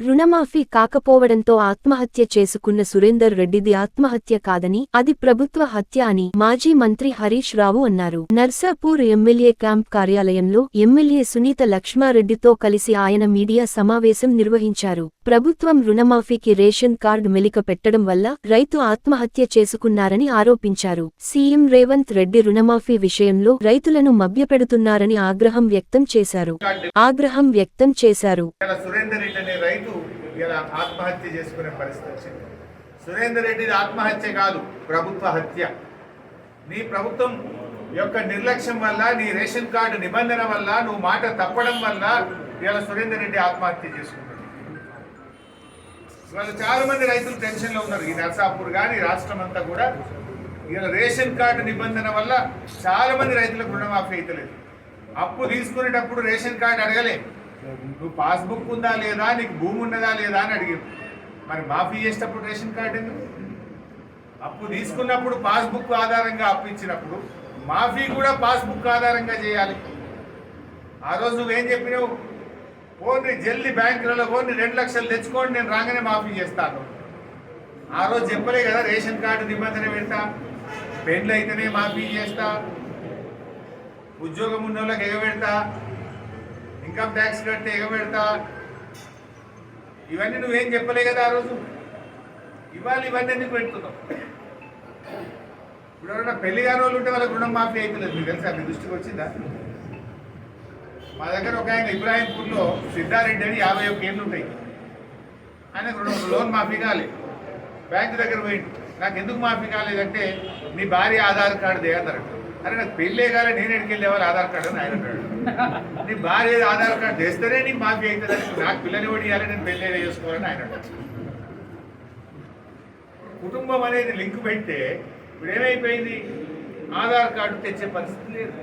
రుణమాఫీ కాకపోవడంతో ఆత్మహత్య చేసుకున్న సురేందర్ రెడ్డిది ఆత్మహత్య కాదని అది ప్రభుత్వ హత్య అని మాజీ మంత్రి హరీష్ రావు అన్నారు. నర్సాపూర్ ఎమ్మెల్యే క్యాంప్ కార్యాలయంలో ఎమ్మెల్యే సునీత లక్ష్మారెడ్డితో కలిసి ఆయన మీడియా సమావేశం నిర్వహించారు. ప్రభుత్వం రుణమాఫీకి రేషన్ కార్డు మెలిక పెట్టడం వల్ల రైతు ఆత్మహత్య చేసుకున్నారని ఆరోపించారు. సీఎం రేవంత్ రెడ్డి రుణమాఫీ విషయంలో రైతులను మభ్యపెడుతున్నారని ఆగ్రహం వ్యక్తం చేశారు. సురేందర్ రెడ్డి అనే రైతు ఇలా ఆత్మహత్య చేసుకునే పరిస్థితి వచ్చింది. సురేందర్ రెడ్డిది ఆత్మహత్య కాదు, ప్రభుత్వ హత్య. నీ ప్రభుత్వం యొక్క నిర్లక్ష్యం వల్ల, నీ రేషన్ కార్డు నిబంధన వల్ల, నువ్వు మాట తప్పడం వల్ల ఇలా సురేందర్ రెడ్డి ఆత్మహత్య చేసుకుంటాడు. ఇవాళ చాలా మంది రైతులు టెన్షన్లో ఉన్నారు. ఈ నర్సాపూర్ కానీ రాష్ట్రం అంతా కూడా ఇలా రేషన్ కార్డు నిబంధన వల్ల చాలా మంది రైతులకు రుణమాఫీ అవుతలేదు. అప్పు తీసుకునేటప్పుడు రేషన్ కార్డు అడగలే, నువ్వు పాస్బుక్ ఉందా లేదా, నీకు భూమి ఉన్నదా లేదా అని అడిగారు. మరి మాఫీ చేసేటప్పుడు రేషన్ కార్డు ఎందుకు? అప్పు తీసుకున్నప్పుడు పాస్బుక్ ఆధారంగా అప్పు ఇచ్చినప్పుడు మాఫీ కూడా పాస్బుక్ ఆధారంగా చేయాలి. ఆ రోజు నువ్వేం చెప్పినావు? ఓన్లీ జల్దీ బ్యాంకులలో ఓన్లీ 2 లక్షలు తెచ్చుకోండి, నేను రాగానే మాఫీ చేస్తాను. ఆ రోజు చెప్పలే కదా, రేషన్ కార్డు నిబంధన పెడతా, పెండ్లు అయితేనే మాఫీ చేస్తా, ఉద్యోగం ఉన్న వాళ్ళకి ఎగబెడతా, ఇన్కమ్ ట్యాక్స్ కడితే ఎగబెడతా. ఇవన్నీ నువ్వేం చెప్పలే కదా ఆ రోజు. ఇవాళ ఇవన్నీ ఎందుకు పెడుతున్నావు? ఇప్పుడు ఎవరైనా పెళ్లి కాని వాళ్ళు ఉంటే వాళ్ళకి రుణం మాఫీ అవుతలేదు. మీకు తెలుసా? మీ దృష్టికి వచ్చిందా? మా దగ్గర ఒక ఆయన ఇబ్రాహీంపూర్లో సిద్ధారెడ్డి అని 51 ఏళ్ళు ఉంటాయి. ఆయనకు లోన్ మాఫీ కాలేదు. బ్యాంకు దగ్గర పోయింది. నాకు ఎందుకు మాఫీ కాలేదంటే నీ భార్య ఆధార్ కార్డు దేవతారు. అరే నాకు పెళ్ళే కాలే, నేను ఎక్కడికి వెళ్ళేవాళ్ళు ఆధార్ కార్డు అని ఆయన అన్నాడు. నీ భార్య ఆధార్ కార్డు తెస్తేనే నీకు మాఫీ అవుతుందని, నాకు పిల్లని కూడా ఇవ్వాలి, నేను పెళ్ళి చేసుకోవాలని ఆయన అన్నాడు. కుటుంబం అనేది లింక్ పెడితే ఇప్పుడు ఏమైపోయింది? ఆధార్ కార్డు తెచ్చే పరిస్థితి లేదు.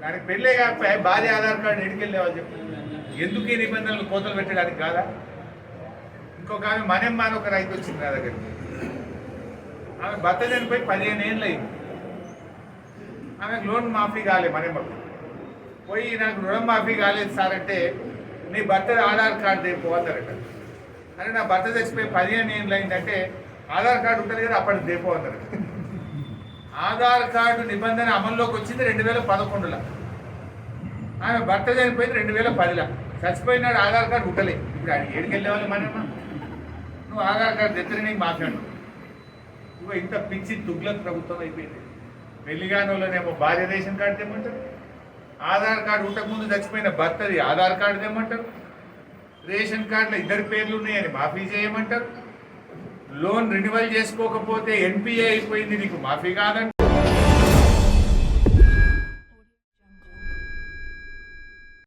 దానికి పెళ్ళే కాకపోయా భార్య ఆధార్ కార్డు ఎడికి వెళ్ళేవాళ్ళు చెప్పి. ఎందుకు ఈ నిబంధనలు కోతలు పెట్టడానికి కాదా? ఇంకొక ఆమె మనెమ్మ అని ఒక రైతు వచ్చింది నా దగ్గరికి. ఆమె భర్త చనిపోయి 15 ఏళ్ళు అయింది. ఆమెకు లోన్ మాఫీ కాలేదు. మనెమ్మకు పోయి నాకు రుణం మాఫీ కాలేదు సార్ అంటే, నీ భర్త ఆధార్ కార్డు దేపోతారట. అంటే నా భర్త చచ్చిపోయి 15 ఏళ్ళు అయిందంటే ఆధార్ కార్డు ఉంటుంది కదా, అప్పటికి దేపోతారట. ఆధార్ కార్డు నిబంధన అమల్లోకి వచ్చింది 2011లో. ఆమె భర్త చనిపోయింది 2010లో. చచ్చిపోయినాడు ఆధార్ కార్డు ఉండలే. ఇప్పుడు ఆయన ఏడికి వెళ్ళేవాళ్ళు మనమ్మ, నువ్వు ఆధార్ కార్డు తెచ్చని నీకు మాట్లాడు. ఇవ్వ ఇంత పిచ్చి తుగ్లక్ ప్రభుత్వం అయిపోయింది. పెళ్లిగాని వాళ్ళనేమో భార్య రేషన్ కార్డు తెమ్మంటారు, ఆధార్ కార్డు ఉండకముందు చచ్చిపోయిన భర్తది ఆధార్ కార్డు తెమ్మంటారు, రేషన్ కార్డులో 2 పేర్లు ఉన్నాయని మాఫీ చేయమంటారు, లోన్ రెన్యువల్ చేసుకోకపోతే ఎన్పిఏ అయిపోయింది నీకు మాఫీ కాదంటారు.